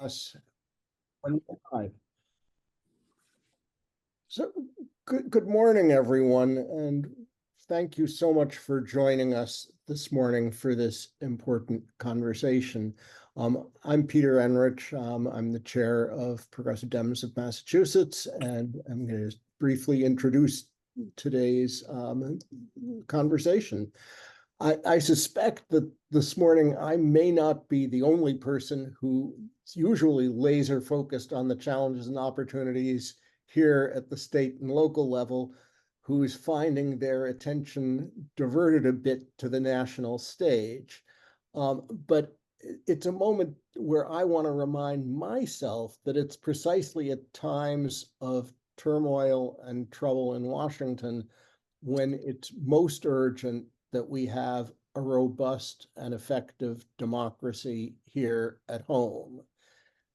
Yes. So good morning, everyone, and thank you so much for joining us this morning for this important conversation. I'm Peter Enrich. I'm the chair of Progressive Dems of Massachusetts, and I'm going to briefly introduce today's conversation. I suspect that this morning I may not be the only person who's usually laser focused on the challenges and opportunities here at the state and local level, who's finding their attention diverted a bit to the national stage. But it's a moment where I want to remind myself that it's precisely at times of turmoil and trouble in Washington when it's most urgent that we have a robust and effective democracy here at home.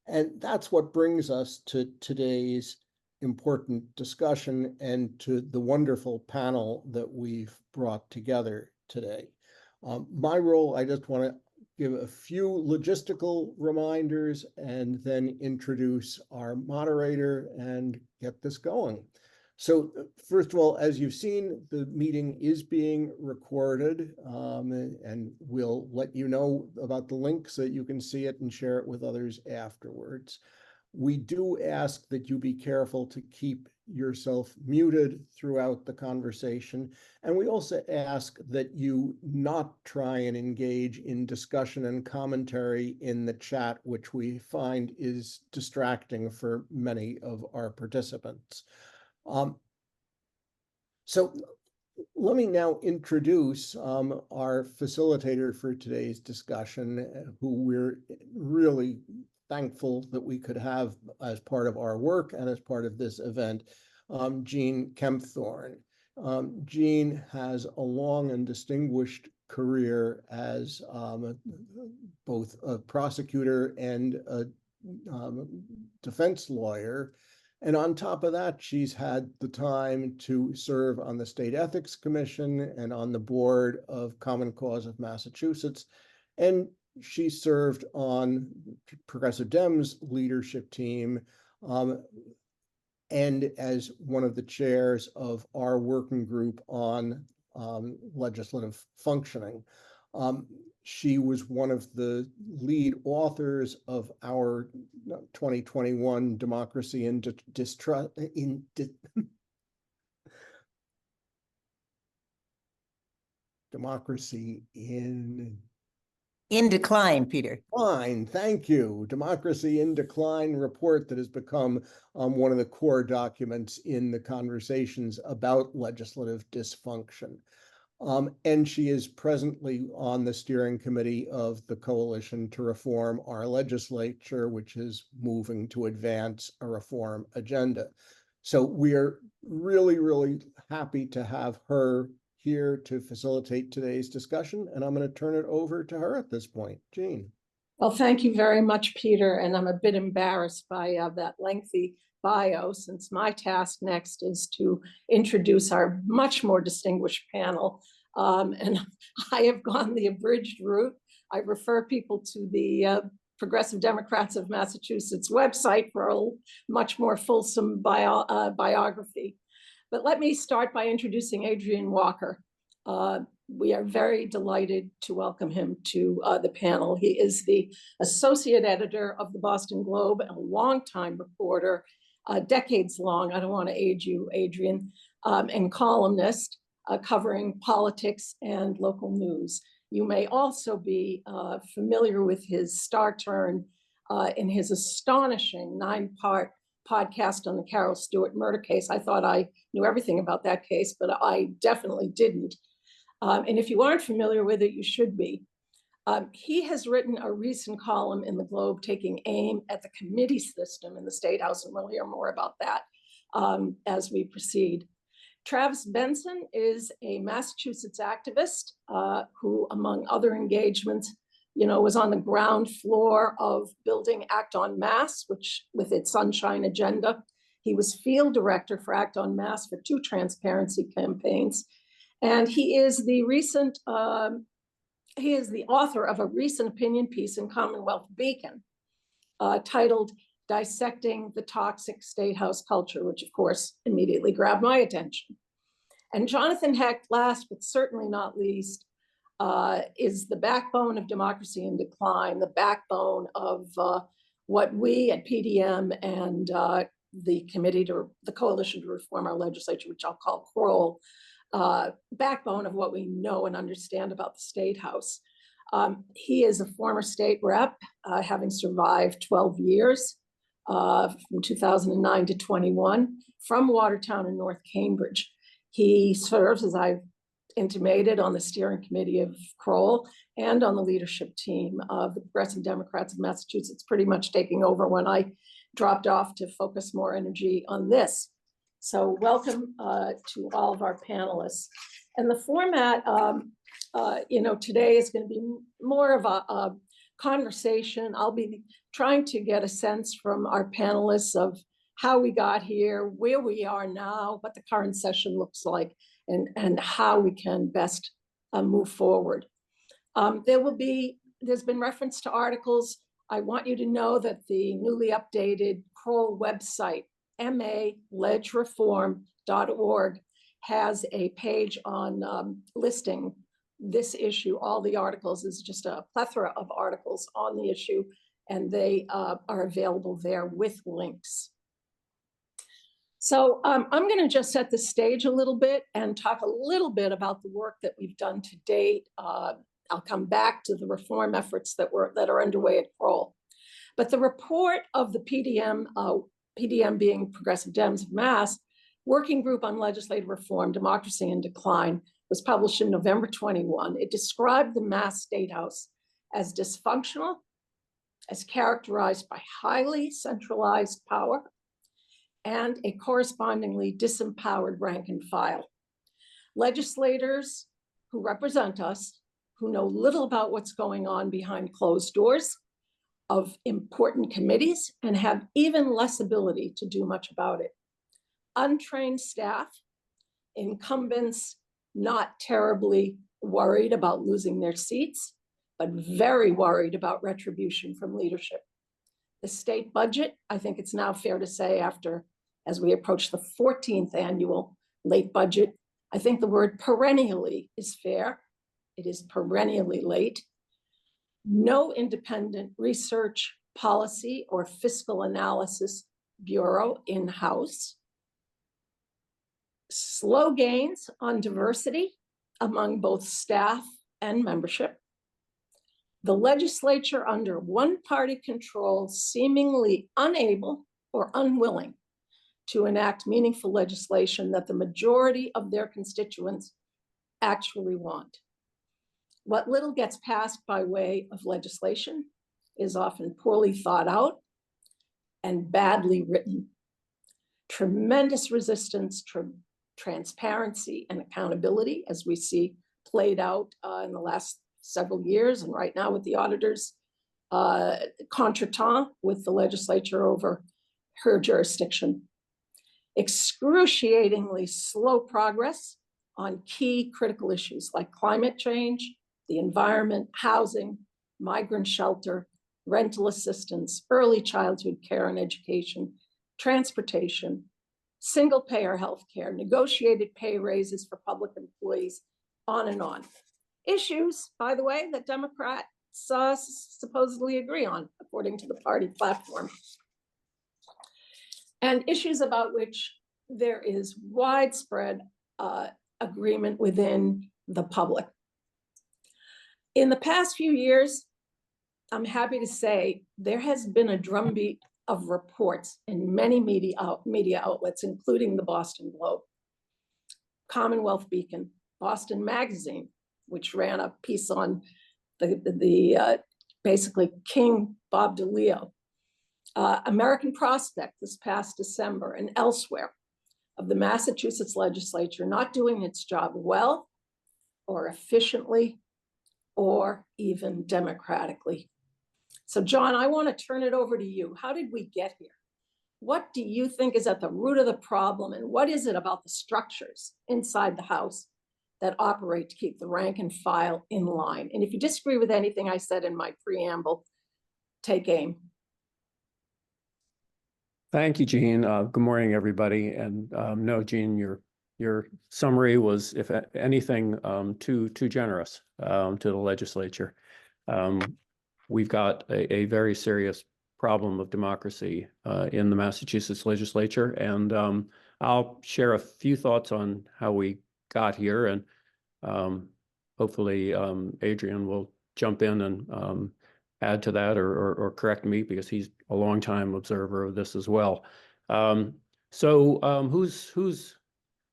And that's what brings us to today's important discussion and to the wonderful panel that we've brought together today. My role, I just want to give a few logistical reminders and then introduce our moderator and get this going. So first of all, as you've seen, the meeting is being recorded, and we'll let you know about the link so that you can see it and share it with others afterwards. We do ask that you be careful to keep yourself muted throughout the conversation. And we also ask that you not try and engage in discussion and commentary in the chat, which we find is distracting for many of our participants. So let me now introduce our facilitator for today's discussion, who we're really thankful that we could have as part of our work and as part of this event, Jean Kempthorne. Jean has a long and distinguished career as both a prosecutor and a defense lawyer. And on top of that, she's had the time to serve on the State Ethics Commission and on the board of Common Cause of Massachusetts. And she served on Progressive Dems leadership team and as one of the chairs of our working group on legislative functioning. She was one of the lead authors of our 2021 Democracy in Decline, Peter. Decline, thank you. Democracy in Decline report that has become one of the core documents in the conversations about legislative dysfunction. And she is presently on the steering committee of the Coalition to Reform Our Legislature, which is moving to advance a reform agenda. So we are really, really happy to have her here to facilitate today's discussion, and I'm going to turn it over to her at this point. Jean. Well, thank you very much, Peter, and I'm a bit embarrassed by that lengthy bio, since my task next is to introduce our much more distinguished panel. And I have gone the abridged route. I refer people to the Progressive Democrats of Massachusetts website for a much more fulsome biography. But let me start by introducing Adrian Walker. We are very delighted to welcome him to the panel. He is the associate editor of the Boston Globe and a longtime reporter, decades long, I don't want to age you, Adrian, and columnist covering politics and local news. You may also be familiar with his star turn in his astonishing 9-part podcast on the Carol Stewart murder case. I thought I knew everything about that case, but I definitely didn't. And if you aren't familiar with it, you should be. He has written a recent column in the Globe taking aim at the committee system in the State House, and we'll hear more about that as we proceed. Travis Benson is a Massachusetts activist who, among other engagements, was on the ground floor of building Act on Mass, which with its Sunshine Agenda. He was field director for Act on Mass for 2 transparency campaigns. And he is the author of a recent opinion piece in Commonwealth Beacon. titled Dissecting the Toxic State House Culture, which of course immediately grabbed my attention. And Jonathan Hecht, last but certainly not least, is the backbone of Democracy in Decline, the backbone of what we at PDM and the Coalition to Reform Our Legislature, which I'll call CROL, backbone of what we know and understand about the State House. He is a former state rep, having survived 12 years from 2009 to 21 from Watertown and North Cambridge. He serves, as I've intimated, on the steering committee of CROL and on the leadership team of the Progressive Democrats of Massachusetts, pretty much taking over when I dropped off to focus more energy on this. So welcome to all of our panelists. And the format, today is going to be more of a conversation. I'll be trying to get a sense from our panelists of how we got here, where we are now, what the current session looks like, and how we can best move forward. There's been reference to articles. I want you to know that the newly updated CROL website, malegreform.org, has a page on listing this issue. All the articles is just a plethora of articles on the issue, and they are available there with links. So I'm going to just set the stage a little bit and talk a little bit about the work that we've done to date. I'll come back to the reform efforts that are underway at CROL. But the report of the PDM being Progressive Dems of Mass, Working Group on Legislative Reform, Democracy in Decline, was published in November 21. It described the Mass State House as dysfunctional, as characterized by highly centralized power, and a correspondingly disempowered rank and file. Legislators who represent us, who know little about what's going on behind closed doors of important committees and have even less ability to do much about it. Untrained staff, incumbents not terribly worried about losing their seats, but very worried about retribution from leadership. The state budget, I think it's now fair to say, as we approach the 14th annual late budget, I think the word perennially is fair. It is perennially late. No independent research, policy, or fiscal analysis bureau in-house. Slow gains on diversity among both staff and membership. The legislature under one-party control seemingly unable or unwilling to enact meaningful legislation that the majority of their constituents actually want. What little gets passed by way of legislation is often poorly thought out and badly written. Tremendous resistance to transparency and accountability, as we see played out in the last several years, and right now with the auditors contretemps with the legislature over her jurisdiction. Excruciatingly slow progress on key critical issues like climate change, the environment, housing, migrant shelter, rental assistance, early childhood care and education, transportation, single payer healthcare, negotiated pay raises for public employees, on and on. Issues, by the way, that Democrats supposedly agree on, according to the party platform. And issues about which there is widespread agreement within the public. In the past few years, I'm happy to say there has been a drumbeat of reports in many media outlets, including the Boston Globe, Commonwealth Beacon, Boston Magazine, which ran a piece on the basically King Bob DeLeo, American Prospect this past December, and elsewhere, of the Massachusetts legislature not doing its job well or efficiently or even democratically. So John, I want to turn it over to you. How did we get here? What do you think is at the root of the problem, and what is it about the structures inside the House that operate to keep the rank and file in line? And if you disagree with anything I said in my preamble, take aim. Thank you, Gene. Good morning, everybody. And no, Gene, your summary was, if anything, too generous to the legislature. We've got a very serious problem of democracy in the Massachusetts legislature, and I'll share a few thoughts on how we got here, and hopefully Adrian will jump in and add to that or correct me, because he's a longtime observer of this as well. Who's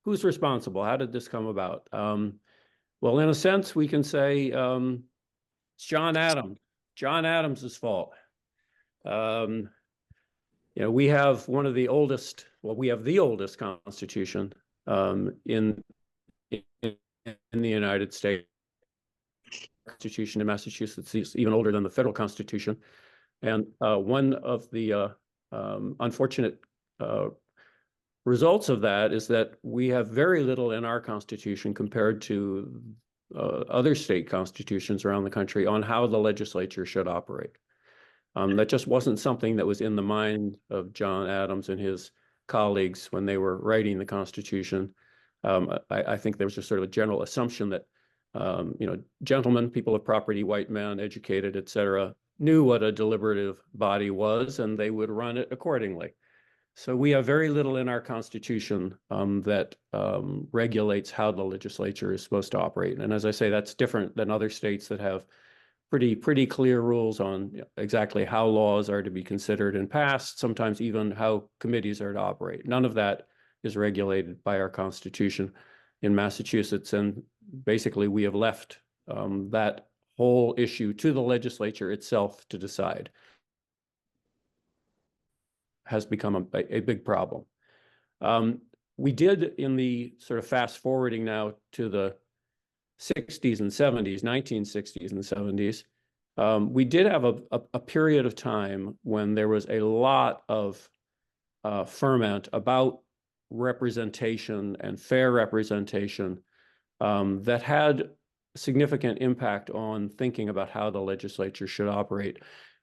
responsible? How did this come about? Well, in a sense, we can say it's John Adams's fault. We have one of the oldest, well, we have the oldest Constitution in the United States. Constitution in Massachusetts is even older than the federal Constitution. And one of the unfortunate results of that is that we have very little in our Constitution compared to other state constitutions around the country on how the legislature should operate. That just wasn't something that was in the mind of John Adams and his colleagues when they were writing the Constitution. I think there was just sort of a general assumption that gentlemen, people of property, white men, educated, et cetera, knew what a deliberative body was, and they would run it accordingly. So we have very little in our Constitution that regulates how the legislature is supposed to operate. And as I say, that's different than other states that have pretty clear rules on exactly how laws are to be considered and passed, sometimes even how committees are to operate. None of that is regulated by our Constitution in Massachusetts, and basically we have left that whole issue to the legislature itself to decide. Has become a big problem. We did, in the sort of fast forwarding now to the 60s and 70s, 1960s and 70s, we did have a period of time when there was a lot of ferment about representation and fair representation that had significant impact on thinking about how the legislature should operate.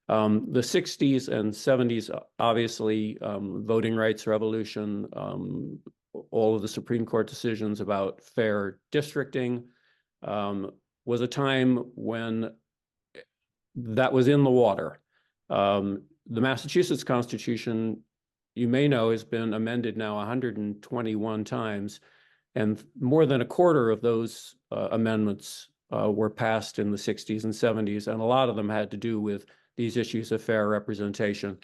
The 60s and 70s, obviously, voting rights revolution, all of the Supreme Court decisions about fair districting, was a time when that was in the water. The Massachusetts Constitution, you may know, has been amended now 121 times, and more than a quarter of those amendments were passed in the 60s and 70s, and a lot of them had to do with these issues of fair representation.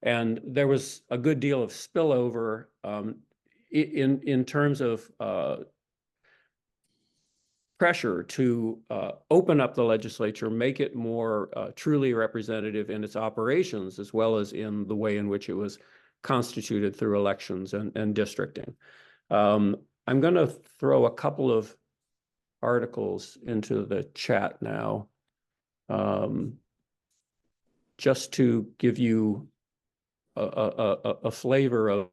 And there was a good deal of spillover in terms of pressure to open up the legislature, make it more truly representative in its operations, as well as in the way in which it was constituted through elections and districting. I'm going to throw a couple of articles into the chat now, just to give you a flavor of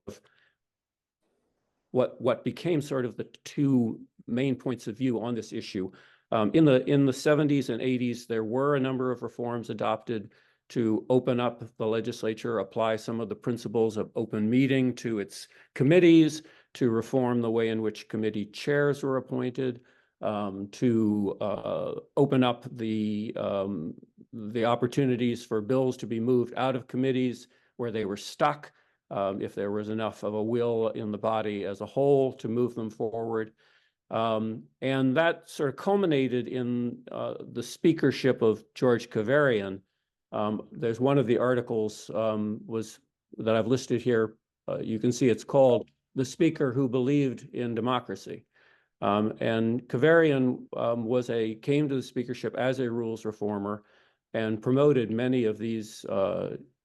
what became sort of the two main points of view on this issue. In the 70s and 80s, there were a number of reforms adopted to open up the legislature, apply some of the principles of open meeting to its committees, to reform the way in which committee chairs were appointed, to open up the opportunities for bills to be moved out of committees where they were stuck, if there was enough of a will in the body as a whole to move them forward. And that sort of culminated in the speakership of George Kavarian. There's one of the articles that I've listed here. You can see it's called "The Speaker Who Believed in Democracy." And Kavarian came to the speakership as a rules reformer and promoted many of these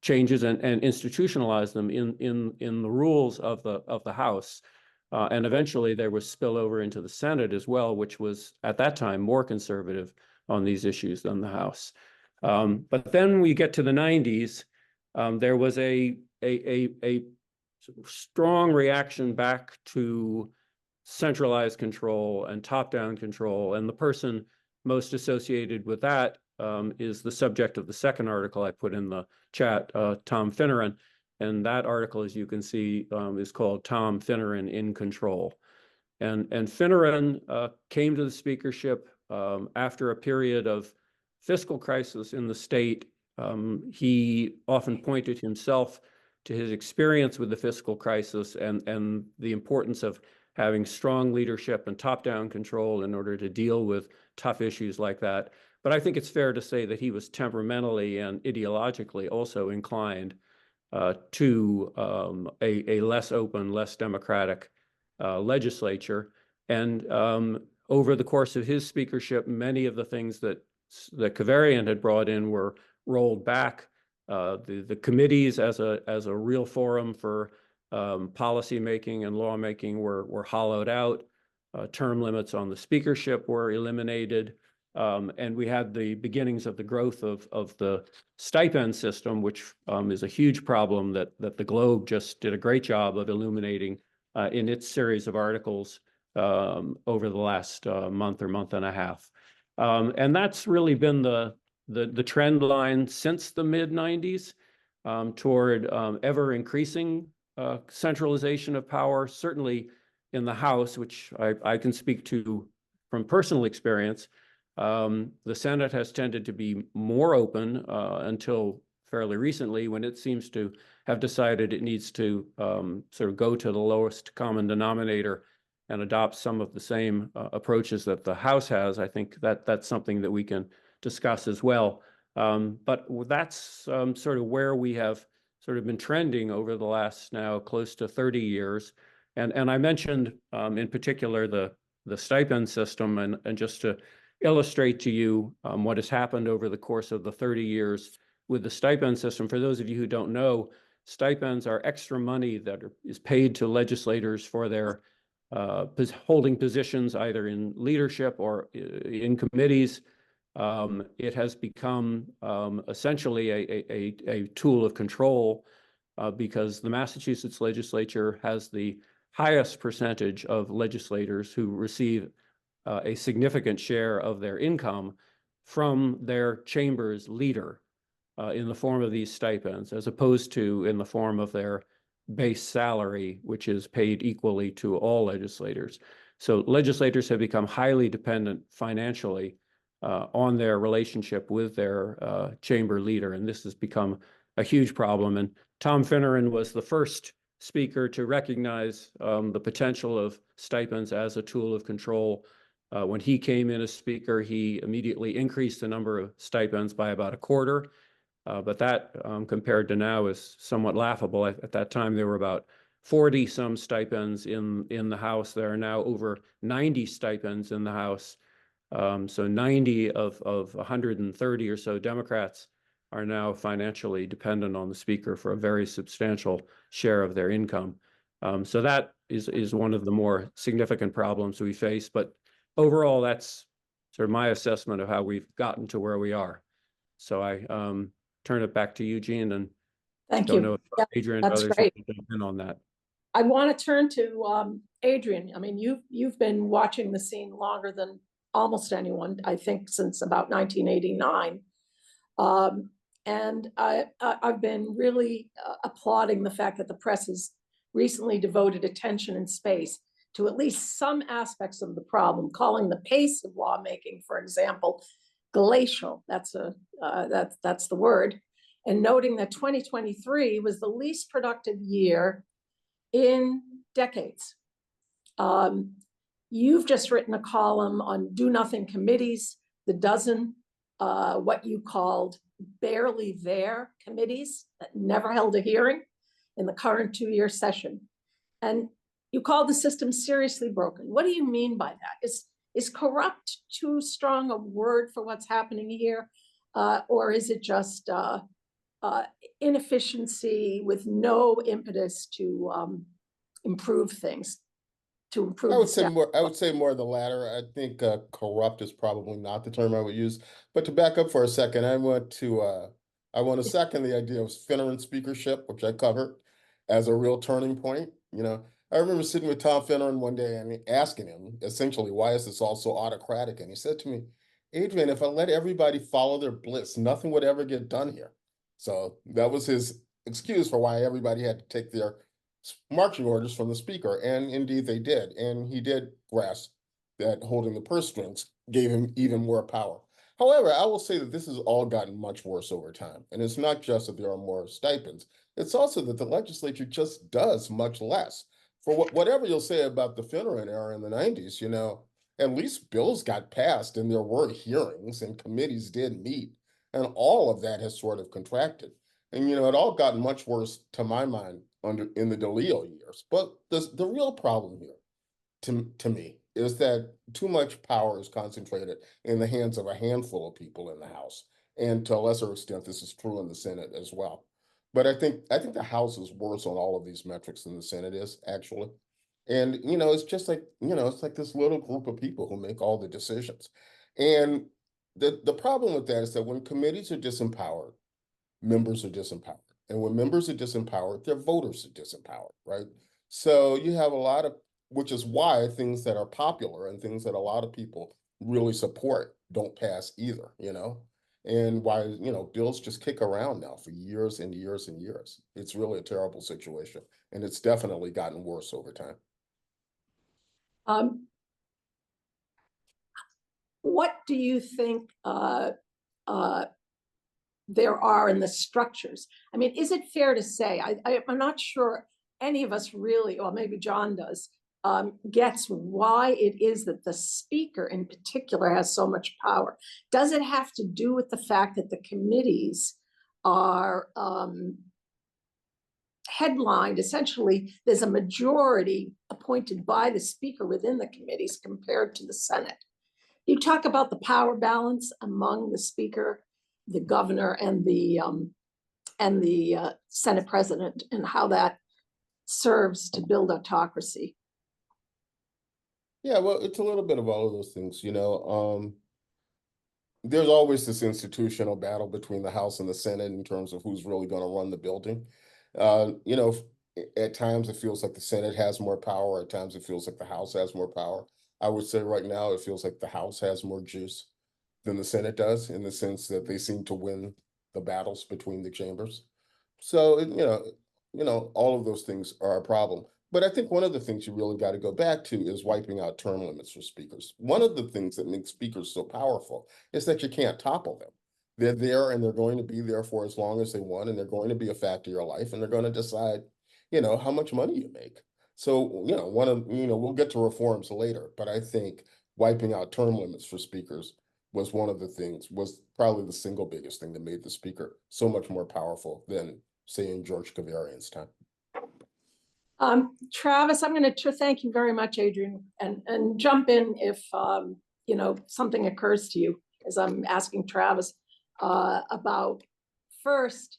changes and institutionalized them in the rules of the House. And eventually there was spillover into the Senate as well, which was at that time more conservative on these issues than the House. But then we get to the 90s, there was a strong reaction back to centralized control and top-down control. And the person most associated with that is the subject of the second article I put in the chat, Tom Finneran. And that article, as you can see, is called Tom Finneran in Control. And Finneran came to the speakership after a period of fiscal crisis in the state. He often pointed himself to his experience with the fiscal crisis and the importance of having strong leadership and top-down control in order to deal with tough issues like that. But I think it's fair to say that he was temperamentally and ideologically also inclined to a less open, less democratic legislature. And over the course of his speakership, many of the things that Kavarian had brought in were rolled back. The committees as a real forum for policy making and lawmaking were hollowed out. Term limits on the speakership were eliminated. And we had the beginnings of the growth of the stipend system, which is a huge problem that the Globe just did a great job of illuminating in its series of articles over the last month or month and a half. And that's really been the trend line since the mid-90s toward ever increasing centralization of power, certainly in the House, which I can speak to from personal experience. The Senate has tended to be more open until fairly recently, when it seems to have decided it needs to sort of go to the lowest common denominator and adopt some of the same approaches that the House has. I think that's something that we can discuss as well. But that's sort of where we have sort of been trending over the last now close to 30 years. And I mentioned in particular the stipend system, and just to illustrate to you what has happened over the course of the 30 years with the stipend system. For those of you who don't know, stipends are extra money that is paid to legislators for their holding positions either in leadership or in committees. It has become essentially a tool of control because the Massachusetts legislature has the highest percentage of legislators who receive a significant share of their income from their chamber's leader in the form of these stipends, as opposed to in the form of their base salary, which is paid equally to all legislators. So legislators have become highly dependent financially on their relationship with their chamber leader, and this has become a huge problem. And Tom Finneran was the first speaker to recognize the potential of stipends as a tool of control. When he came in as speaker, he immediately increased the number of stipends by about a quarter. But that, compared to now, is somewhat laughable. At that time, there were about 40 some stipends in the House. There are now over 90 stipends in the House. So 90 of 130 or so Democrats are now financially dependent on the speaker for a very substantial share of their income. So that is one of the more significant problems we face. But overall, that's sort of my assessment of how we've gotten to where we are. So I turn it back to Eugene, and Thank don't you. know if Yeah, Adrian that's others great. want to jump in on that. I want to turn to Adrian. I mean, you've been watching the scene longer than almost anyone, I think, since about 1989. And I've been really applauding the fact that the press has recently devoted attention and space to at least some aspects of the problem, calling the pace of lawmaking, for example, glacial. That's the word. And noting that 2023 was the least productive year in decades. You've just written a column on do-nothing committees, the dozen, what you called barely there committees that never held a hearing in the current two-year session. And you called the system seriously broken. What do you mean by that? Is corrupt too strong a word for what's happening here? Or is it just inefficiency with no impetus to improve things, to improve? I would say more of the latter. I think corrupt is probably not the term I would use. But to back up for a second, I want to second the idea of Finneran speakership, which I covered as a real turning point. You know, I remember sitting with Tom Finneran one day and asking him essentially, why is this all so autocratic? And he said to me, Adrian, if I let everybody follow their bliss, nothing would ever get done here. So that was his excuse for why everybody had to take their marching orders from the speaker, and indeed they did. And he did grasp that holding the purse strings gave him even more power. However, I will say that this has all gotten much worse over time. And it's not just that there are more stipends, it's also that the legislature just does much less. For whatever you'll say about the Finneran era in the 90s, at least bills got passed and there were hearings and committees did meet. And all of that has sort of contracted. And it all got much worse to my mind in the DeLeo years. But the real problem here, to me, is that too much power is concentrated in the hands of a handful of people in the House. And to a lesser extent, this is true in the Senate as well. But I think the House is worse on all of these metrics than the Senate is, actually. And it's just like, it's like this little group of people who make all the decisions. And the problem with that is that when committees are disempowered, members are disempowered. And when members are disempowered, their voters are disempowered, right? So you have a lot of, which is why things that are popular and things that a lot of people really support don't pass either, and why, bills just kick around now for years and years and years. It's really a terrible situation. And it's definitely gotten worse over time. What do you think there are in the structures? I mean, is it fair to say, I'm not sure any of us really, or maybe John does, gets why it is that the speaker in particular has so much power. Does it have to do with the fact that the committees are headlined? Essentially, there's a majority appointed by the speaker within the committees compared to the Senate. You talk about the power balance among the speaker, the governor, and the Senate president, and how that serves to build autocracy. Yeah, well, it's a little bit of all of those things, there's always this institutional battle between the House and the Senate in terms of who's really going to run the building. At times it feels like the Senate has more power. At times it feels like the House has more power. I would say right now it feels like the House has more juice than the Senate does, in the sense that they seem to win the battles between the chambers. So, all of those things are a problem. But I think one of the things you really got to go back to is wiping out term limits for speakers. One of the things that makes speakers so powerful is that you can't topple them. They're there and they're going to be there for as long as they want, and they're going to be a fact of your life, and they're going to decide, how much money you make. So, we'll get to reforms later, but I think wiping out term limits for speakers was probably the single biggest thing that made the speaker so much more powerful than, say, in George Kavarian's time. Travis, I'm going to thank you very much, Adrian, and jump in if something occurs to you, as I'm asking Travis about. First,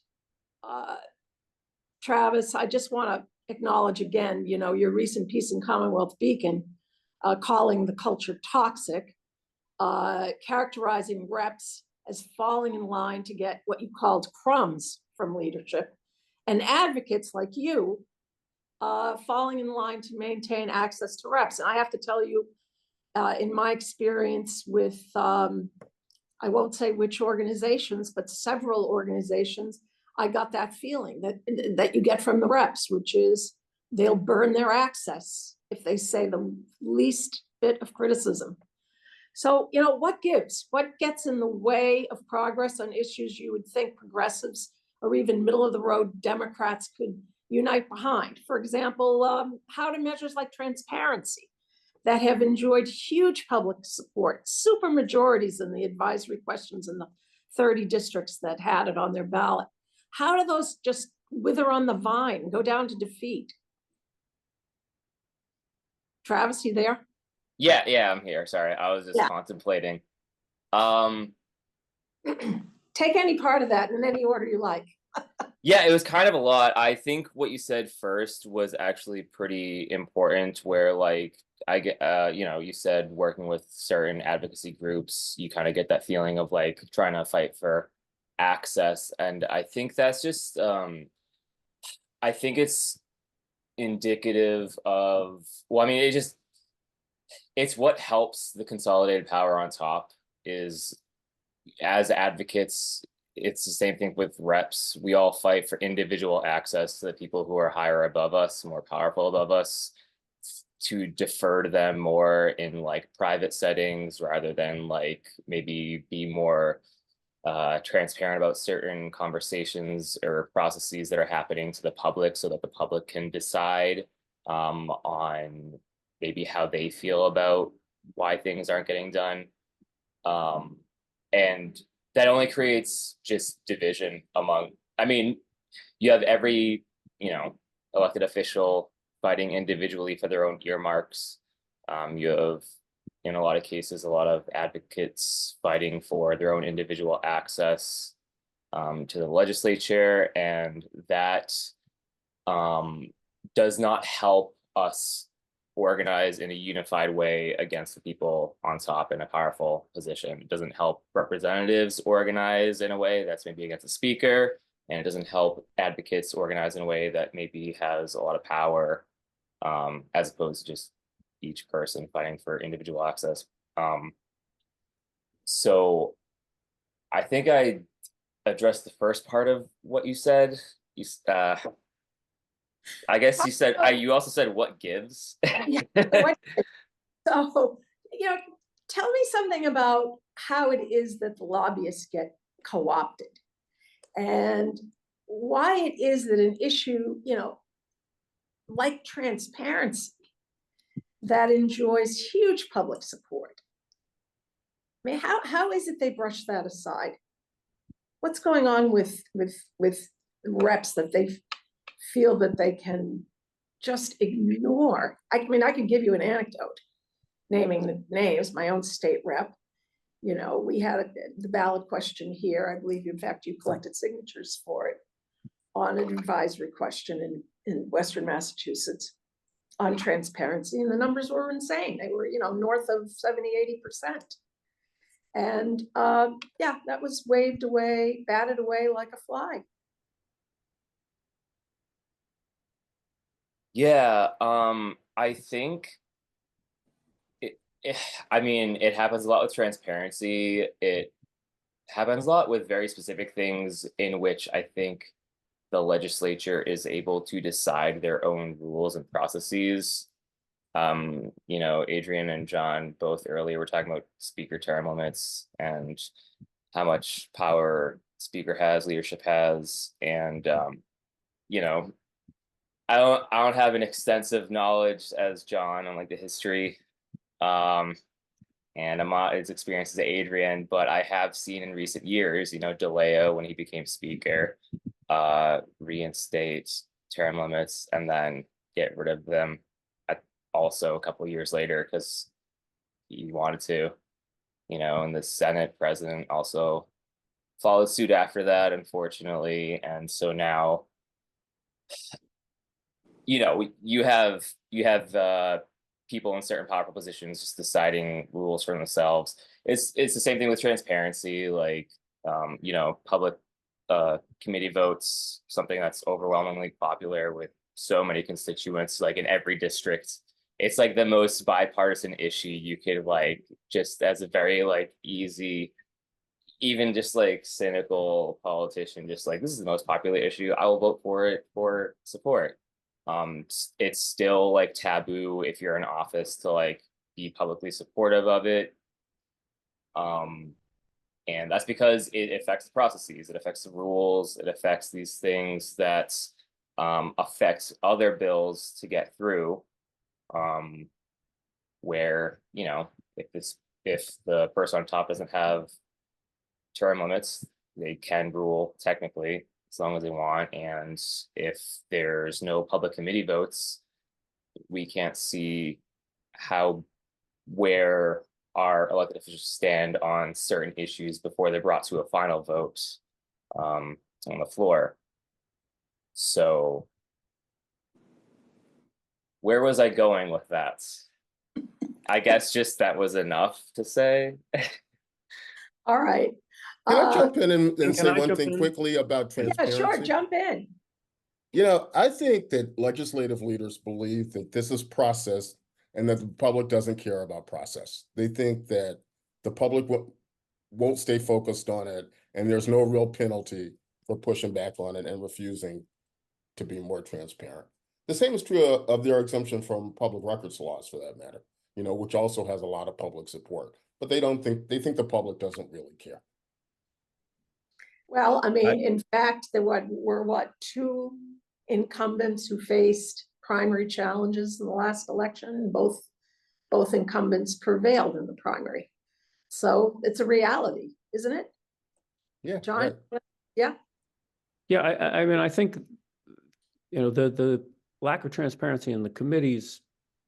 Travis, I just want to acknowledge again, your recent piece in Commonwealth Beacon, calling the culture toxic, characterizing reps as falling in line to get what you called crumbs from leadership, and advocates like you falling in line to maintain access to reps. And I have to tell you, in my experience with, I won't say which organizations, but several organizations, I got that feeling that you get from the reps, which is they'll burn their access if they say the least bit of criticism. So, what gives? What gets in the way of progress on issues you would think progressives or even middle of the road Democrats could unite behind? For example, how do measures like transparency that have enjoyed huge public support, super majorities in the advisory questions in the 30 districts that had it on their ballot, how do those just wither on the vine, go down to defeat? Travis, you there? Yeah, I'm here. Sorry, I was just contemplating. Take any part of that in any order you like. Yeah, it was kind of a lot. I think what you said first was actually pretty important, where I get, you said working with certain advocacy groups, you kind of get that feeling of trying to fight for access. And I think that's just, I think it's indicative of, it's what helps the consolidated power on top is, as advocates, it's the same thing with reps. We all fight for individual access to the people who are higher above us, more powerful above us, to defer to them more in like private settings rather than like maybe be more transparent about certain conversations or processes that are happening to the public so that the public can decide on maybe how they feel about why things aren't getting done. And that only creates just division among, I mean, you have every, elected official fighting individually for their own earmarks. You have, in a lot of cases, a lot of advocates fighting for their own individual access to the legislature, and that does not help us organize in a unified way against the people on top in a powerful position. It doesn't help representatives organize in a way that's maybe against the speaker, and it doesn't help advocates organize in a way that maybe has a lot of power, as opposed to just each person fighting for individual access. So I think I addressed the first part of what you said. I guess you said, you also said what gives. So, tell me something about how it is that the lobbyists get co-opted and why it is that an issue, like transparency, that enjoys huge public support. I mean, how is it they brush that aside? What's going on with reps that they feel that they can just ignore? I mean, I could give you an anecdote, naming the names. My own state rep, we had the ballot question here. I believe, in fact, you collected signatures for it on an advisory question in Western Massachusetts on transparency, and the numbers were insane. They were, north of 70–80%. And that was waved away, batted away like a fly. Yeah, I think it happens a lot with transparency. It happens a lot with very specific things in which I think the legislature is able to decide their own rules and processes. Adrian and John both earlier were talking about speaker term limits and how much power speaker has, leadership has, and I don't have an extensive knowledge as John on like the history, and I'm not as experienced as Adrian, but I have seen in recent years, DeLeo, when he became speaker, reinstate term limits and then get rid of them also a couple of years later because he wanted to, and the Senate president also followed suit after that, unfortunately. And so now, you have people in certain powerful positions just deciding rules for themselves. It's the same thing with transparency, like public committee votes, something that's overwhelmingly popular with so many constituents, like in every district. It's like the most bipartisan issue you could like just as a very like easy, even just like cynical politician, just like, this is the most popular issue, I will vote for it for support. It's still like taboo if you're in office to like be publicly supportive of it. And that's because it affects the processes, it affects the rules, it affects these things that affect other bills to get through. Where, if the person on top doesn't have term limits, they can rule technically as long as they want. And if there's no public committee votes, we can't see where our elected officials stand on certain issues before they're brought to a final vote on the floor. So where was I going with that? I guess just that was enough to say. All right. Can I jump in and can say I one jump thing in? quickly about Yeah, transparency? sure, jump in. I think that legislative leaders believe that this is process and that the public doesn't care about process. They think that the public won't stay focused on it And there's no real penalty for pushing back on it and refusing to be more transparent. The same is true of their exemption from public records laws, for that matter, which also has a lot of public support. But they think the public doesn't really care. Well, I mean, in fact, there were two incumbents who faced primary challenges in the last election. Both incumbents prevailed in the primary. So it's a reality, isn't it? Yeah, John? right. Yeah. Yeah, I mean, I think, the lack of transparency in the committees,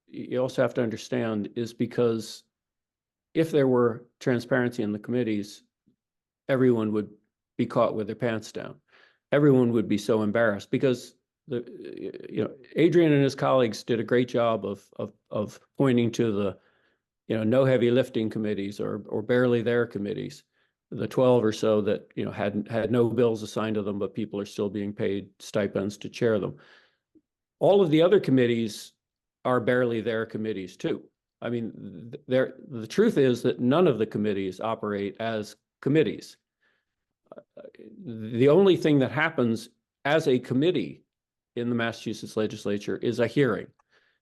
you also have to understand, is because if there were transparency in the committees, everyone would be caught with their pants down. Everyone would be so embarrassed because Adrian and his colleagues did a great job of pointing to the, no heavy lifting committees or barely there committees, the 12 or so that, had no bills assigned to them, but people are still being paid stipends to chair them. All of the other committees are barely there committees too. I mean, the truth is that none of the committees operate as committees. The only thing that happens as a committee in the Massachusetts legislature is a hearing.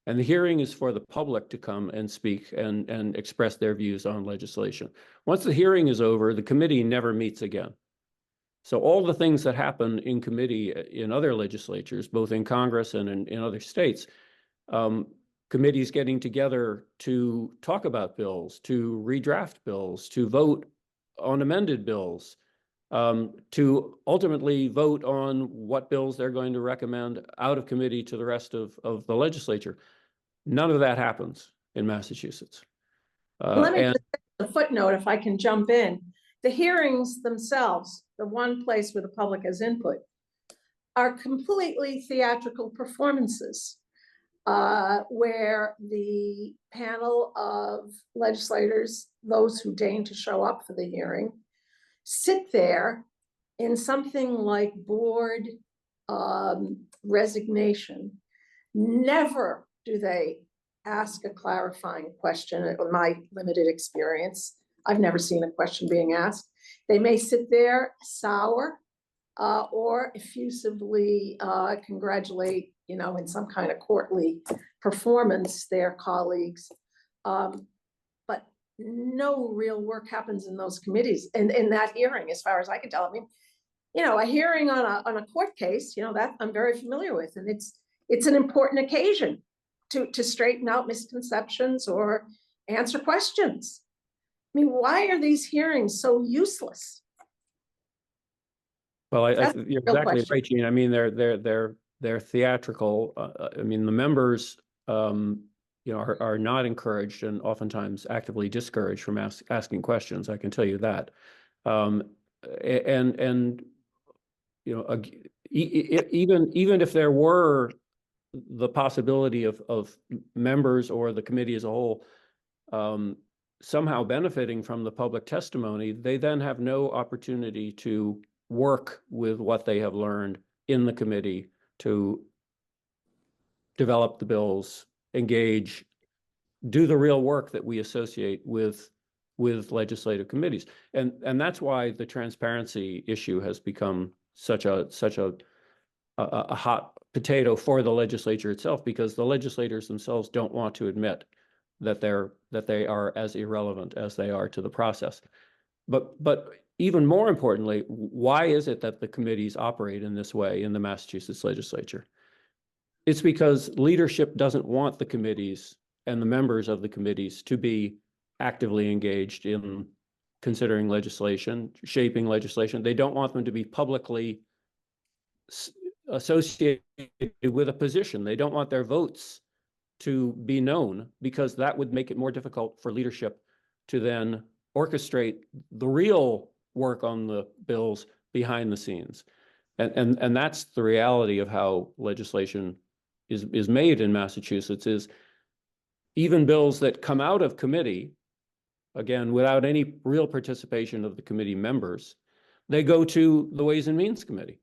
And the hearing is for the public to come and speak and express their views on legislation. Once the hearing is over, the committee never meets again. So all the things that happen in committee in other legislatures, both in Congress and in other states, committees getting together to talk about bills, to redraft bills, to vote on amended bills, to ultimately vote on what bills they're going to recommend out of committee to the rest of the legislature. None of that happens in Massachusetts. Let me just a footnote, if I can jump in. The hearings themselves, the one place where the public has input, are completely theatrical performances where the panel of legislators, those who deign to show up for the hearing, sit there in something like bored resignation. Never do they ask a clarifying question. In my limited experience, I've never seen a question being asked. They may sit there sour or effusively congratulate, in some kind of courtly performance, their colleagues. But no real work happens in those committees and in that hearing, as far as I can tell. I mean, a hearing on a court case, that I'm very familiar with, and it's an important occasion to straighten out misconceptions or answer questions. I mean, why are these hearings so useless? Well, That's you're real exactly question. right, Gene. I mean, they're theatrical. I mean, the members, are not encouraged and oftentimes actively discouraged from asking questions. I can tell you that. Even if there were the possibility of members or the committee as a whole somehow benefiting from the public testimony, they then have no opportunity to work with what they have learned in the committee to develop the bills, engage, do the real work that we associate with legislative committees. And that's why the transparency issue has become such a hot potato for the legislature itself, because the legislators themselves don't want to admit that they are as irrelevant as they are to the process. But even more importantly, why is it that the committees operate in this way in the Massachusetts legislature? It's because leadership doesn't want the committees and the members of the committees to be actively engaged in considering legislation, shaping legislation. They don't want them to be publicly associated with a position. They don't want their votes to be known, because that would make it more difficult for leadership to then orchestrate the real work on the bills behind the scenes. And that's the reality of how legislation is made in Massachusetts, is even bills that come out of committee, again, without any real participation of the committee members, they go to the Ways and Means Committee.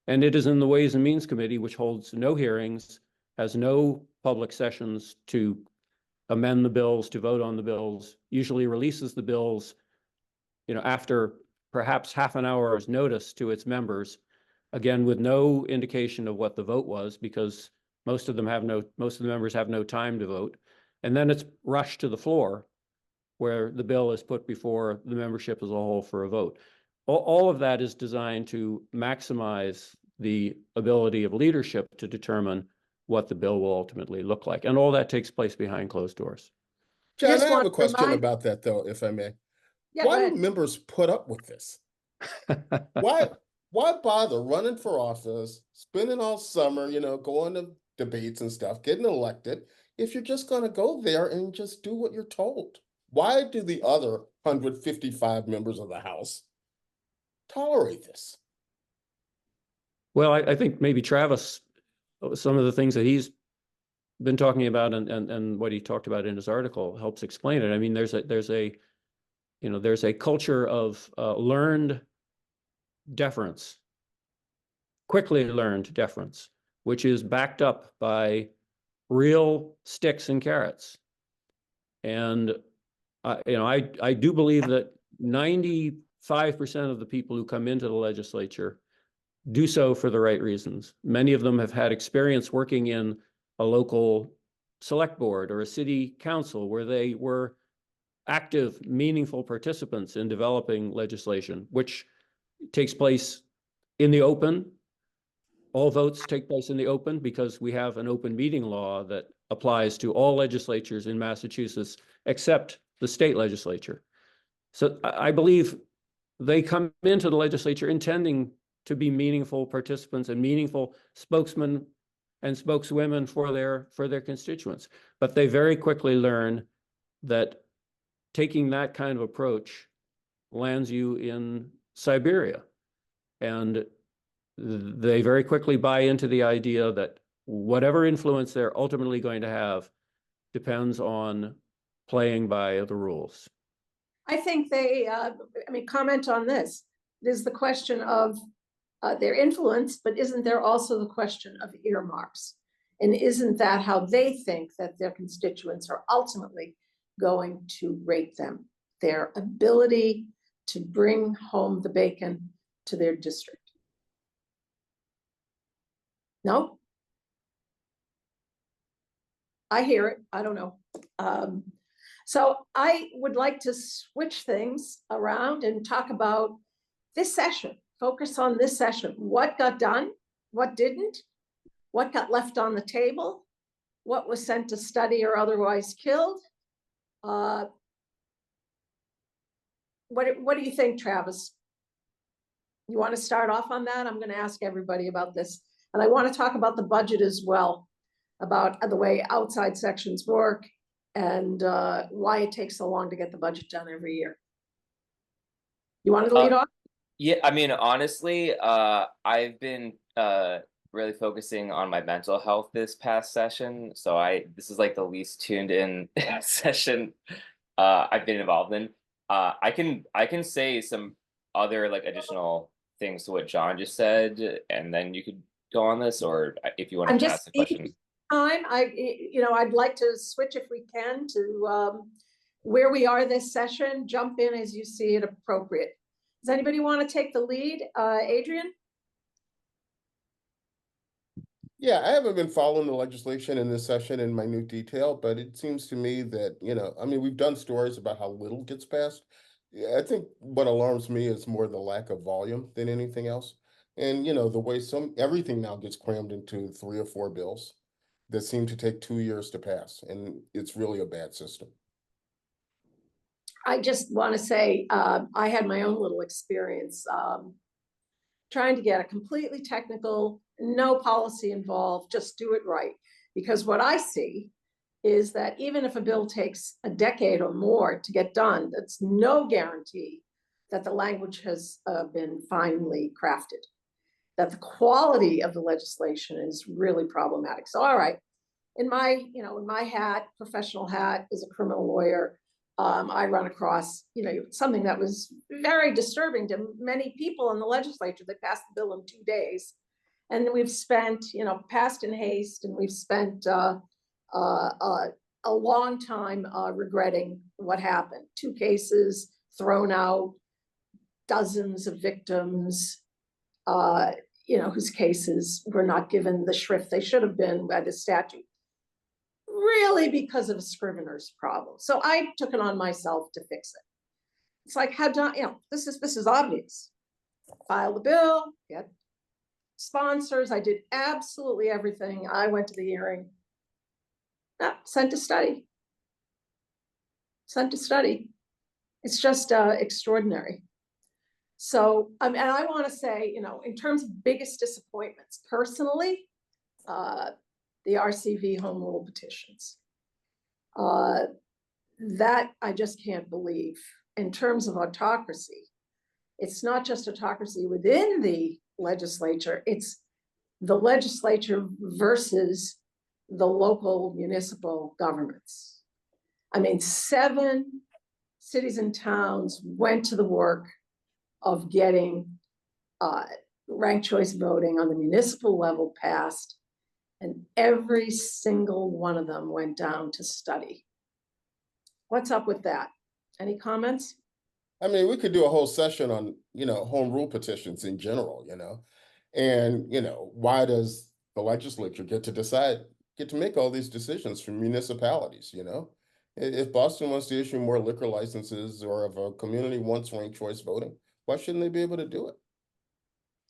And it is in the Ways and Means Committee, which holds no hearings, has no public sessions to amend the bills, to vote on the bills, usually releases the bills, after perhaps half an hour's notice to its members, again, with no indication of what the vote was, because most of the members have no time to vote. And then it's rushed to the floor where the bill is put before the membership as a whole for a vote. All of that is designed to maximize the ability of leadership to determine what the bill will ultimately look like. And all that takes place behind closed doors. John, just I have want a to question remind- about that though, if I may. Yeah, Why go do ahead. members put up with this? Why bother running for office, spending all summer, going to debates and stuff, getting elected, if you're just going to go there and just do what you're told? Why do the other 155 members of the House tolerate this? Well, I think maybe Travis, some of the things that he's been talking about and what he talked about in his article helps explain it. I mean, there's a culture of learned deference, quickly learned deference, which is backed up by real sticks and carrots. And I do believe that 95% of the people who come into the legislature do so for the right reasons. Many of them have had experience working in a local select board or a city council where they were active, meaningful participants in developing legislation, which takes place in the open. All votes take place in the open because we have an open meeting law that applies to all legislatures in Massachusetts except the state legislature. So I believe they come into the legislature intending to be meaningful participants and meaningful spokesmen and spokeswomen for their constituents. But they very quickly learn that taking that kind of approach lands you in Siberia. And they very quickly buy into the idea that whatever influence they're ultimately going to have depends on playing by the rules. I think they, comment on this. There's the question of their influence, but isn't there also the question of earmarks? And isn't that how they think that their constituents are ultimately going to rate them? Their ability to bring home the bacon to their district. No? I hear it. I don't know. So I would like to switch things around and talk about this session. Focus on this session. What got done? What didn't? What got left on the table? What was sent to study or otherwise killed? What do you think, Travis? You want to start off on that? I'm going to ask everybody about this. And I want to talk about the budget as well, about the way outside sections work and why it takes so long to get the budget done every year. You want to lead off? Yeah, I mean, honestly, I've been really focusing on my mental health this past session. So this is like the least tuned in session I've been involved in. I can say some other like additional things to what John just said, and then you could go on this, or if you want to ask the question. I'd like to switch if we can to where we are this session. Jump in as you see it appropriate. Does anybody want to take the lead? Adrian? Yeah, I haven't been following the legislation in this session in minute detail, but it seems to me that, we've done stories about how little gets passed. Yeah, I think what alarms me is more the lack of volume than anything else. And, the way everything now gets crammed into 3 or 4 bills that seem to take 2 years to pass. And it's really a bad system. I just want to say, I had my own little experience trying to get a completely technical, no policy involved, just do it right. Because what I see is that even if a bill takes a decade or more to get done, that's no guarantee that the language has been finely crafted, that the quality of the legislation is really problematic. So, all right, in my hat, professional hat as a criminal lawyer, I run across, something that was very disturbing to many people in the legislature. They passed the bill in 2 days. And we've spent, passed in haste, and we've spent a long time regretting what happened. 2 cases thrown out, dozens of victims, whose cases were not given the shrift they should have been by the statute, really because of a scrivener's problem. So I took it on myself to fix it. It's like, this is obvious. File the bill, get sponsors. I did absolutely everything. I went to the hearing. Sent to study. Sent to study. It's just extraordinary. So, and I want to say, in terms of biggest disappointments, personally, the RCV home rule petitions. That I just can't believe. In terms of autocracy, it's not just autocracy within the legislature, it's the legislature versus the local municipal governments. I mean, 7 cities and towns went to the work of getting ranked choice voting on the municipal level passed, and every single one of them went down to study. What's up with that? Any comments? I mean, we could do a whole session on, home rule petitions in general, and, why does the legislature get to make all these decisions for municipalities, If Boston wants to issue more liquor licenses, or if a community wants ranked choice voting, why shouldn't they be able to do it?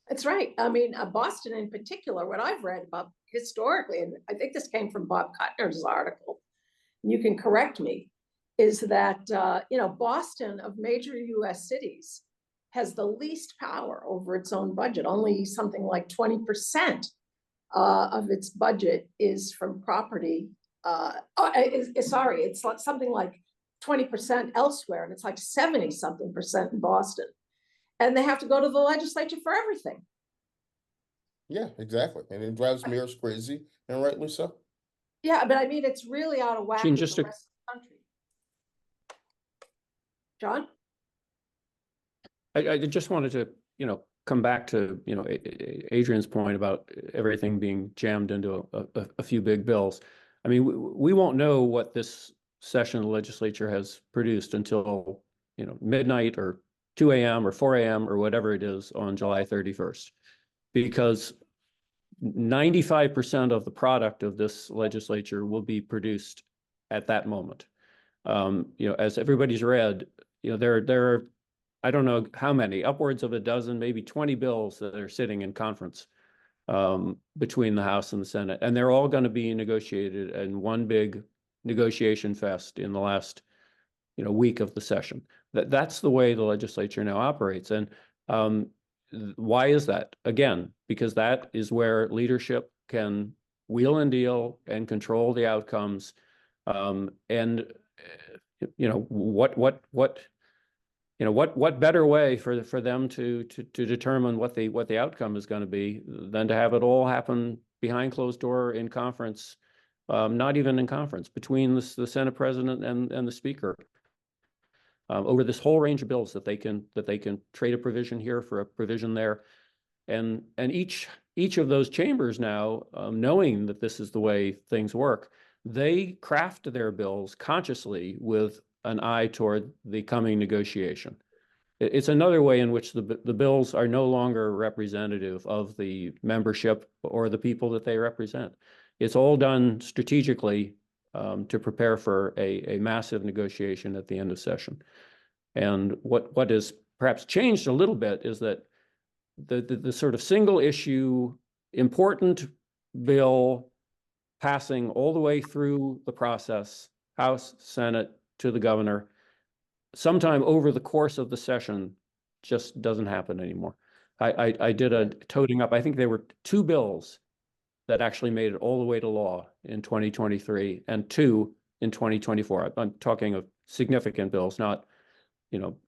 That's right. I mean, Boston in particular, what I've read about historically, and I think this came from Bob Kuttner's article, you can correct me, is that, Boston, of major US cities, has the least power over its own budget. Only something like 20% of its budget is from property. It's something like 20% elsewhere, and it's like 70-something% in Boston. And they have to go to the legislature for everything. Yeah, exactly. And it drives mayors crazy, and rightly so. Yeah, but I mean, it's really out of whack with the rest of the country. John? I just wanted to, come back to, Adrian's point about everything being jammed into a few big bills. I mean, we won't know what this session of the legislature has produced until, midnight or 2 a.m. or 4 a.m. or whatever it is on July 31st, because 95% of the product of this legislature will be produced at that moment. As everybody's read, there are, I don't know how many, upwards of a dozen, maybe 20 bills that are sitting in conference between the House and the Senate, and they're all going to be negotiated in one big negotiation fest in the last, week of the session. That's the way the legislature now operates. And why is that? Again, because that is where leadership can wheel and deal and control the outcomes. And what better way for them to determine what the outcome is going to be than to have it all happen behind closed door in conference, not even in conference, between the Senate president and the speaker, over this whole range of bills that they can trade a provision here for a provision there, and each of those chambers now, knowing that this is the way things work, they craft their bills consciously with an eye toward the coming negotiation. It's another way in which the bills are no longer representative of the membership or the people that they represent. It's all done strategically to prepare for a massive negotiation at the end of session. And what is perhaps changed a little bit is that the sort of single issue important bill passing all the way through the process, House, Senate, to the governor, sometime over the course of the session, just doesn't happen anymore. I did a toting up. I think there were 2 bills that actually made it all the way to law in 2023 and 2 in 2024. I'm talking of significant bills, not,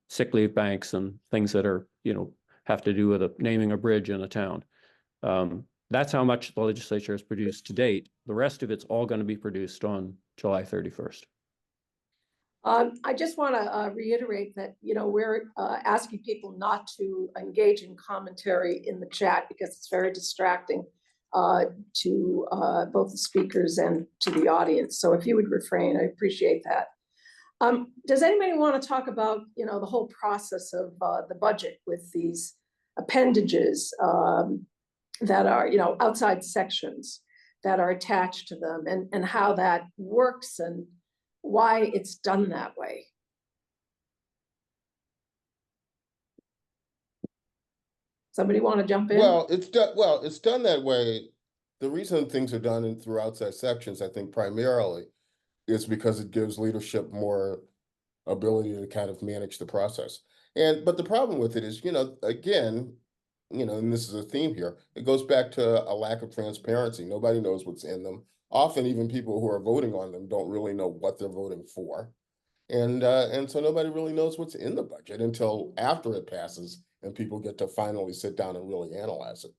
sick leave banks and things that are, have to do with naming a bridge in a town. That's how much the legislature has produced to date. The rest of it's all going to be produced on July 31st. I just want to reiterate that, we're asking people not to engage in commentary in the chat because it's very distracting to both the speakers and to the audience. So if you would refrain, I appreciate that. Does anybody want to talk about, the whole process of the budget with these appendages that are, outside sections that are attached to them, and how that works and why it's done that way? Somebody want to jump in? Well, it's done that way. The reason things are done through outside sections, I think primarily, is because it gives leadership more ability to kind of manage the process. But the problem with it is, again, and this is a theme here, it goes back to a lack of transparency. Nobody knows what's in them. Often even people who are voting on them don't really know what they're voting for. And so nobody really knows what's in the budget until after it passes and people get to finally sit down and really analyze it.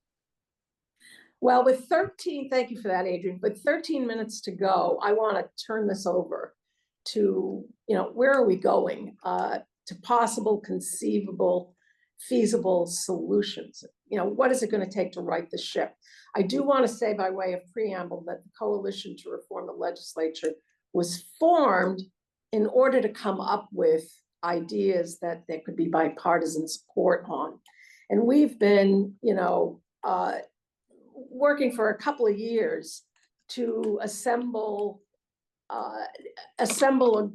Well, with 13, thank you for that, Adrian. With 13 minutes to go, I want to turn this over to, where are we going to possible, conceivable, feasible solutions? What is it going to take to right the ship? I do want to say by way of preamble that the Coalition to Reform the Legislature was formed in order to come up with ideas that there could be bipartisan support on. And we've been, working for a couple of years to assemble a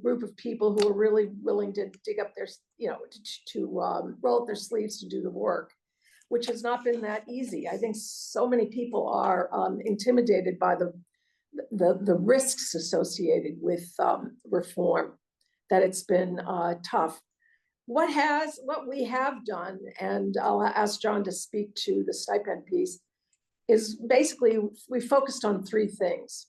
group of people who are really willing to dig up their, to roll up their sleeves to do the work, which has not been that easy. I think so many people are intimidated by the risks associated with reform, that it's been tough. What we have done, and I'll ask John to speak to the stipend piece, is basically we focused on three things.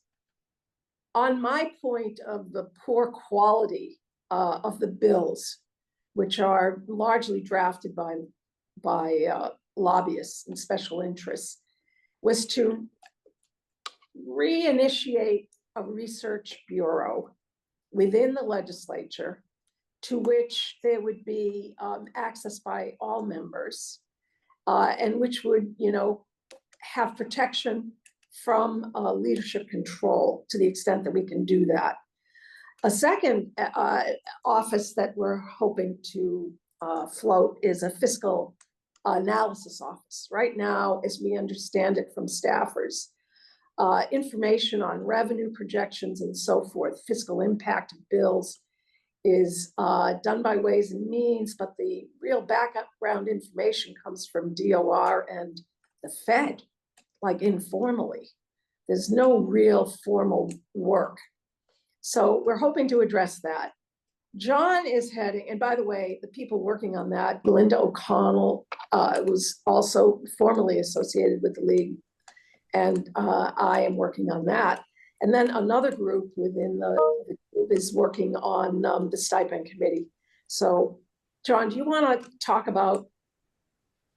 On my point of the poor quality of the bills, which are largely drafted by lobbyists and special interests, was to reinitiate a research bureau within the legislature, to which there would be access by all members, and which would, have protection from leadership control to the extent that we can do that. A second office that we're hoping to float is a fiscal analysis office. Right now, as we understand it from staffers, information on revenue projections and so forth, fiscal impact of bills, is done by Ways and Means, but the real background information comes from DOR and the Fed, like informally. There's no real formal work. So we're hoping to address that. John is heading, and by the way, the people working on that, Belinda O'Connell was also formerly associated with the League, and I am working on that. And then another group within the group is working on the stipend committee. So John, do you want to talk about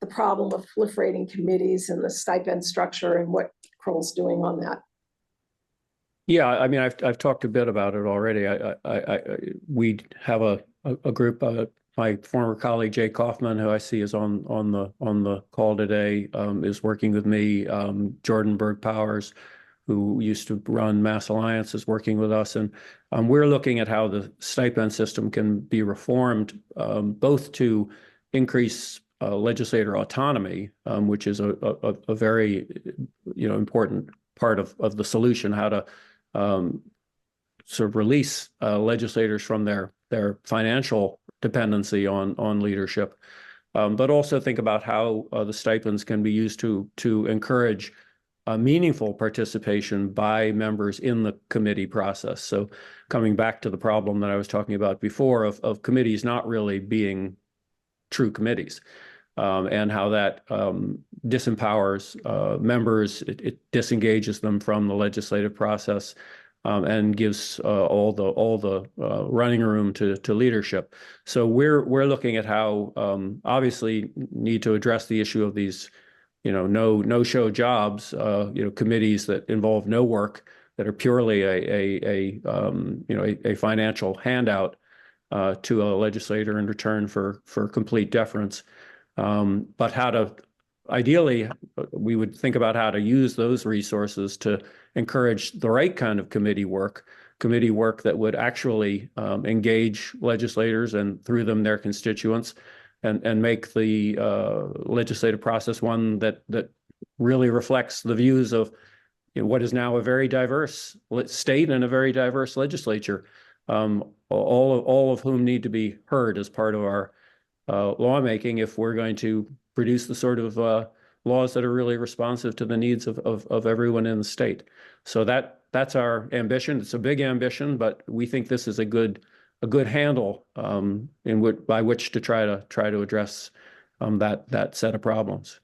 the problem of proliferating committees and the stipend structure and what Kroll's doing on that? Yeah, I mean, I've talked a bit about it already. We have a group. My former colleague Jay Kaufman, who I see is on the call today, is working with me. Jordan Berg Powers, who used to run Mass Alliance, is working with us, and we're looking at how the stipend system can be reformed, both to increase legislator autonomy, which is a very important part of the solution, how to sort of release legislators from their financial dependency on leadership, but also think about how the stipends can be used to encourage meaningful participation by members in the committee process. So coming back to the problem that I was talking about before of committees not really being true committees, and how that disempowers members, it disengages them from the legislative process, and gives all the running room to leadership. So we're looking at how obviously need to address the issue of these no-show jobs, committees that involve no work, that are purely a financial handout to a legislator in return for complete deference. But how to, ideally, we would think about how to use those resources to encourage the right kind of committee work committee work that would actually engage legislators and through them their constituents, and make the legislative process one that really reflects the views of what is now a very diverse state and a very diverse legislature, all of whom need to be heard as part of our lawmaking if we're going to produce the sort of laws that are really responsive to the needs of everyone in the state. So that's our ambition. It's a big ambition, but we think this is a good handle by which to try to address that set of problems.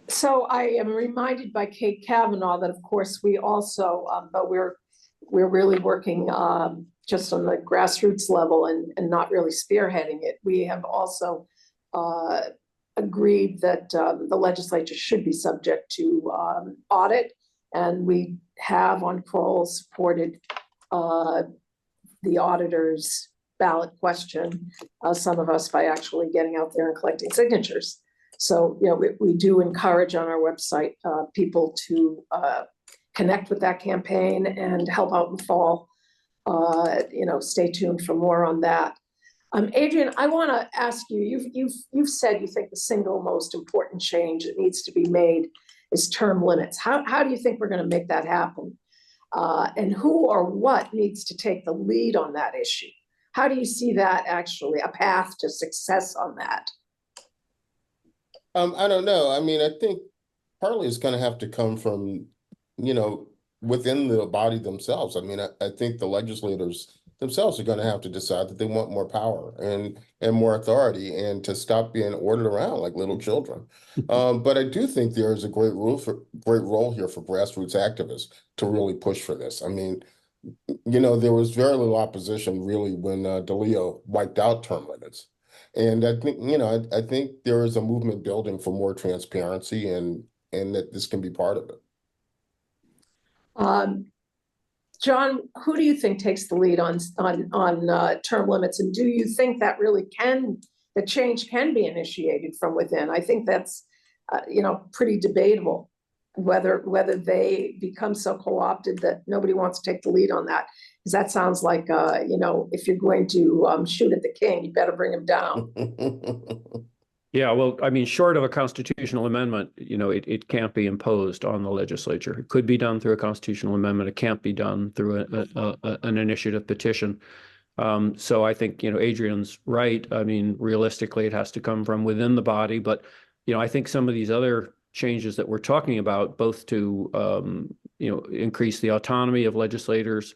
So I am reminded by Kate Kavanaugh that, of course, we also, but we're really working just on the grassroots level and not really spearheading it. We have also agreed that the legislature should be subject to audit, and we have on Kroll supported the auditor's ballot question, some of us by actually getting out there and collecting signatures. So, we do encourage on our website people to connect with that campaign and help out in the fall. Stay tuned for more on that. Adrian, I want to ask you, you've said you think the single most important change that needs to be made is term limits. How do you think we're going to make that happen? And who or what needs to take the lead on that issue? How do you see that actually, a path to success on that? I don't know. I mean, I think partly it's going to have to come from, within the body themselves. I mean, I think the legislators themselves are going to have to decide that they want more power and more authority, and to stop being ordered around like little children. But I do think there is a great role here for grassroots activists to really push for this. I mean, there was very little opposition really when DeLeo wiped out term limits. And I think, I think there is a movement building for more transparency, and that this can be part of it. John, who do you think takes the lead on term limits, and do you think that really the change can be initiated from within? I think that's pretty debatable whether they become so co-opted that nobody wants to take the lead on that, because that sounds like if you're going to shoot at the king, you better bring him down. Yeah, well, I mean, short of a constitutional amendment, it can't be imposed on the legislature. It could be done through a constitutional amendment. It can't be done through an initiative petition. So I think, Adrian's right. I mean, realistically, it has to come from within the body. But, I think some of these other changes that we're talking about, both to, increase the autonomy of legislators,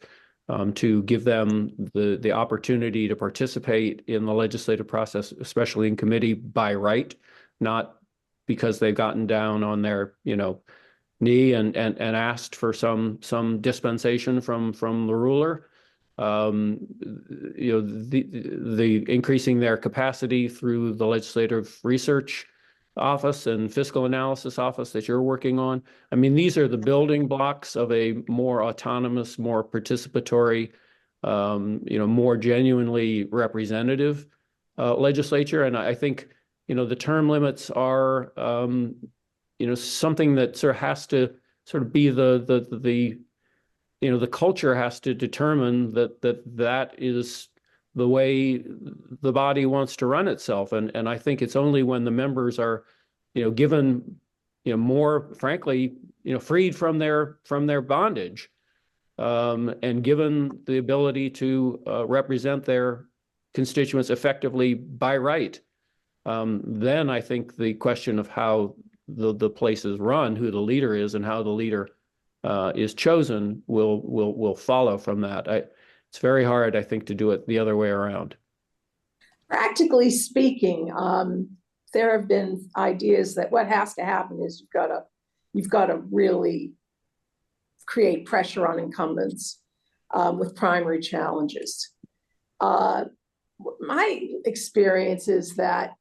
to give them the opportunity to participate in the legislative process, especially in committee by right, not because they've gotten down on their, knee and asked for some dispensation from the ruler. The increasing their capacity through the legislative research office and fiscal analysis office that you're working on. I mean, these are the building blocks of a more autonomous, more participatory, more genuinely representative legislature. And I think, the term limits are, something that sort of has to sort of be the culture has to determine that is the way the body wants to run itself. And I think it's only when the members are, given, more, frankly, freed from their bondage, and given the ability to represent their constituents effectively by right, then I think the question of how the place is run, who the leader is, and how the leader is chosen will follow from that. It's very hard, I think, to do it the other way around. Practically speaking, there have been ideas that what has to happen is you've got to really create pressure on incumbents with primary challenges. My experience is that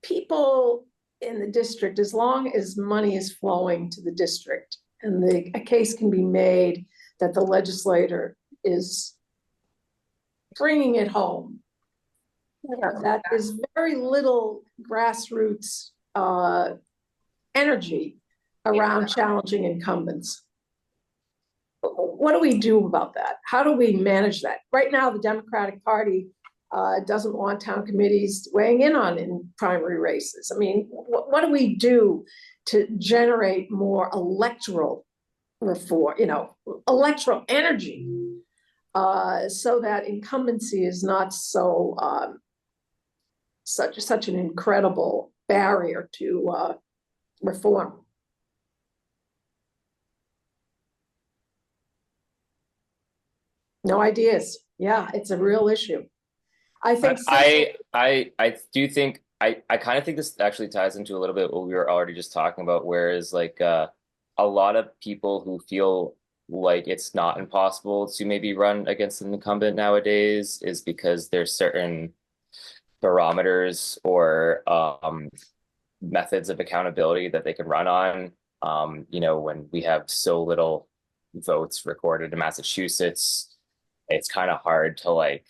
people in the district, as long as money is flowing to the district, and a case can be made that the legislator is bringing it home, that is very little grassroots energy around challenging incumbents. what do we do about that? How do we manage that? Right now, the Democratic Party doesn't want town committees weighing in on in primary races. I mean, what do we do to generate more electoral reform, electoral energy, so that incumbency is not so such an incredible barrier to reform? No ideas. Yeah, it's a real issue. I think I do think I kind of think this actually ties into a little bit what we were already just talking about, whereas like a lot of people who feel like it's not impossible to maybe run against an incumbent nowadays is because there's certain barometers or methods of accountability that they can run on. When we have so little votes recorded in Massachusetts, it's kind of hard to like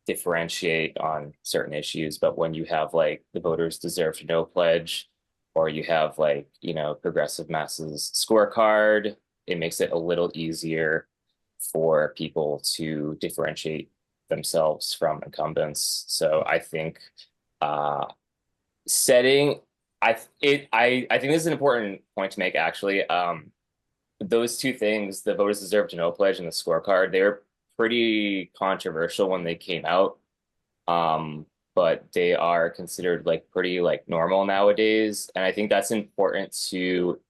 differentiate on certain issues. But when you have like the voters deserve to know pledge, or you have like, Progressive Masses scorecard, it makes it a little easier for people to differentiate themselves from incumbents. So I think setting, I think this is an important point to make actually. Those two things, the voters deserve to know pledge and the scorecard, they were pretty controversial when they came out. But they are considered like pretty like normal nowadays. And I think that's important to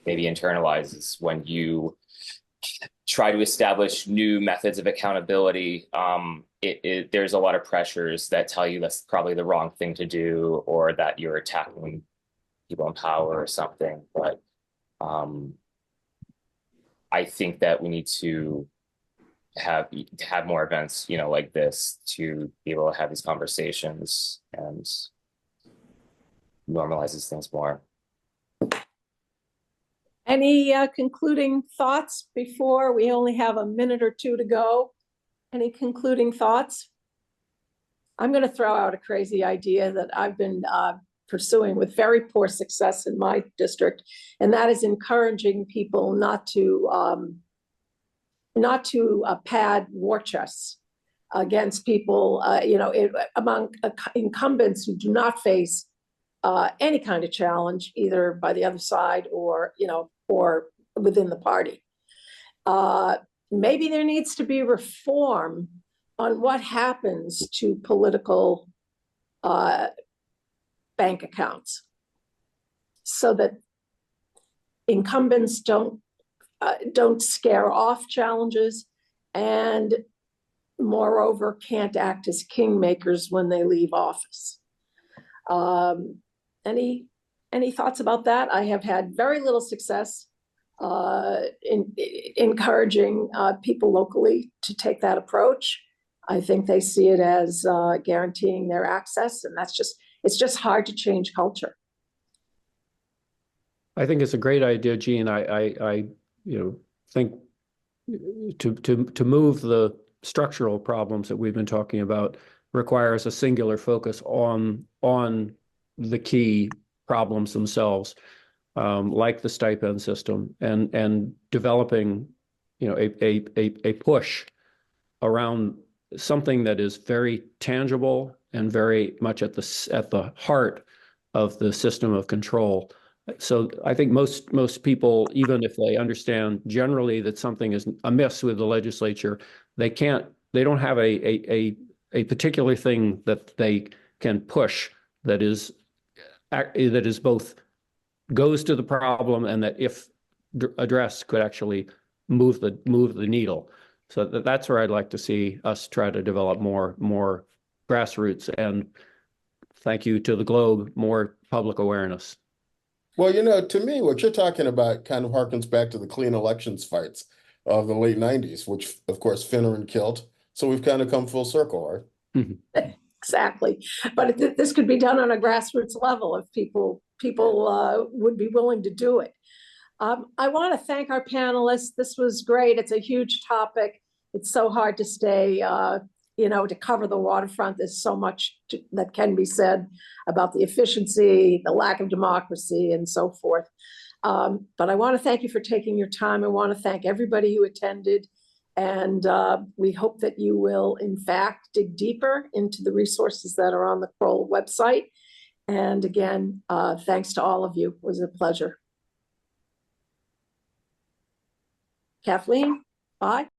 maybe internalize is when you try to establish new methods of accountability. There's a lot of pressures that tell you that's probably the wrong thing to do, or that you're attacking people in power or something. But I think that we need to have more events, like this, to be able to have these conversations and normalizes things more. Any concluding thoughts before we only have a minute or two to go? Any concluding thoughts? I'm going to throw out a crazy idea that I've been pursuing with very poor success in my district, and that is encouraging people not to pad war chests against people, among incumbents who do not face any kind of challenge, either by the other side or within the party. Maybe there needs to be reform on what happens to political bank accounts, so that incumbents don't scare off challenges, and moreover can't act as kingmakers when they leave office. Any thoughts about that? I have had very little success in encouraging people locally to take that approach. I think they see it as guaranteeing their access, and it's just hard to change culture. I think it's a great idea, Jean. I think to move the structural problems that we've been talking about requires a singular focus on the key problems themselves, like the stipend system, and developing a push around something that is very tangible and very much at the heart of the system of control. So I think most people, even if they understand generally that something is amiss with the legislature, they don't have a particular thing that they can push that is both goes to the problem, and that if addressed could actually move the needle. So that's where I'd like to see us try to develop more grassroots, and thank you to the Globe, more public awareness. Well, to me, what you're talking about kind of harkens back to the clean elections fights of the late 90s, which, of course, Finneran killed. So we've kind of come full circle, right? Mm-hmm. Exactly. But this could be done on a grassroots level if people would be willing to do it. I want to thank our panelists. This was great. It's a huge topic. It's so hard to stay, to cover the waterfront. There's so much that can be said about the efficiency, the lack of democracy, and so forth. But I want to thank you for taking your time. I want to thank everybody who attended. And we hope that you will, in fact, dig deeper into the resources that are on the Kroll website. And again, thanks to all of you. It was a pleasure. Kathleen, bye.